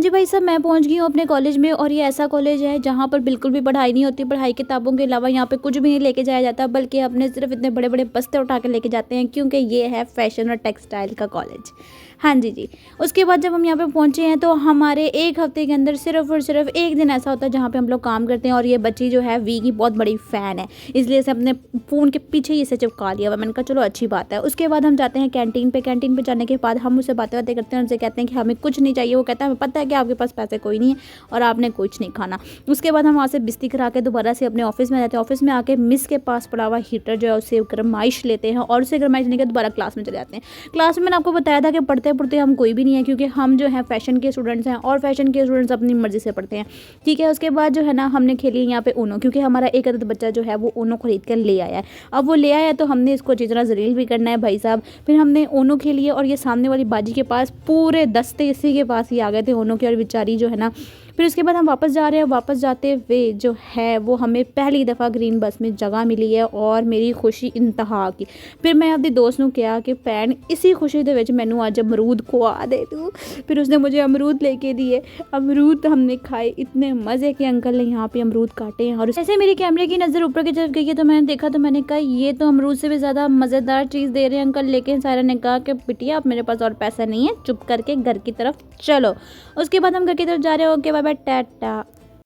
जी भाई साहब, मैं पहुंच गई हूँ अपने कॉलेज में और ये ऐसा कॉलेज है जहाँ पर बिल्कुल भी पढ़ाई नहीं होती। पढ़ाई किताबों के अलावा यहाँ पे कुछ भी नहीं लेके जाया जाता, बल्कि अपने सिर्फ इतने बड़े बड़े बस्ते उठा के लेके जाते हैं, क्योंकि ये है फैशन और टेक्सटाइल का कॉलेज। हाँ जी। उसके बाद जब हम यहाँ पे पहुँचे हैं तो हमारे एक हफ्ते के अंदर सिर्फ और सिर्फ एक दिन ऐसा होता है जहाँ पे हम लोग काम करते हैं। और ये बच्ची जो है वी की बहुत बड़ी फ़ैन है, इसलिए इसे अपने फ़ोन के पीछे ही इसे चिपका लिया हुआ। मैंने कहा चलो अच्छी बात है। उसके बाद हम जाते हैं कैंटीन पे। कैंटीन पे जाने के बाद हम उससे बातें करते हैं, उनसे कहते हैं कि हमें कुछ नहीं चाहिए। वो कहता है हमें पता है कि आपके पास पैसे कोई नहीं है और आपने कुछ नहीं खाना। उसके बाद हम वहाँ से बिस्ती करा के दोबारा से अपने ऑफिस में जाते हैं। ऑफिस में आके मिस के पास पड़ा हुआ हीटर जो है उससे गरमाइश लेते हैं और उससे गरमाइश लेने के दोबारा क्लास में चले जाते हैं। क्लास में मैंने आपको बताया था कि पढ़ते पढ़ते हम कोई भी नहीं है, क्योंकि हम जो है फैशन के स्टूडेंट्स हैं और फैशन के स्टूडेंट्स अपनी मर्जी से पढ़ते हैं। ठीक है। उसके बाद जो है ना हमने खेली यहाँ पे ऊनो, क्योंकि हमारा एक अदद बच्चा जो है वो ऊनो खरीद कर ले आया है। अब वो ले आया है तो हमने इसको अच्छी तरह जलील भी करना है भाई साहब। फिर हमने ऊनो खेली है और ये सामने वाली बाजी के पास पूरे दस्ते इसी के पास ही आ गए थे ऊनो के, और बेचारी जो है ना। फिर उसके बाद हम वापस जा रहे हैं। वापस जाते हुए जो है वो हमें पहली दफ़ा ग्रीन बस में जगह मिली है और मेरी खुशी इंतहा की। फिर मैं अपने दोस्त ਨੂੰ किया कि भैन इसी खुशी ਦੇ ਵਿੱਚ ਮੈਨੂੰ आज अमरूद खुआ दे तू। फिर उसने मुझे अमरूद लेके दिए। अमरूद हमने खाए, इतने मज़े के अंकल ने यहाँ पे अमरूद काटे हैं। और जैसे मेरी कैमरे की नज़र ऊपर की तरफ गई है तो मैंने देखा, तो मैंने कहा ये तो अमरूद से भी ज़्यादा मज़ेदार चीज़ दे रहे हैं अंकल। लेकिन सायरा ने कहा कि बिटिया अब मेरे पास और पैसा नहीं है, चुप करके घर की तरफ चलो। उसके बाद हम घर की तरफ जा रहे हो। Okay bye bye Tata.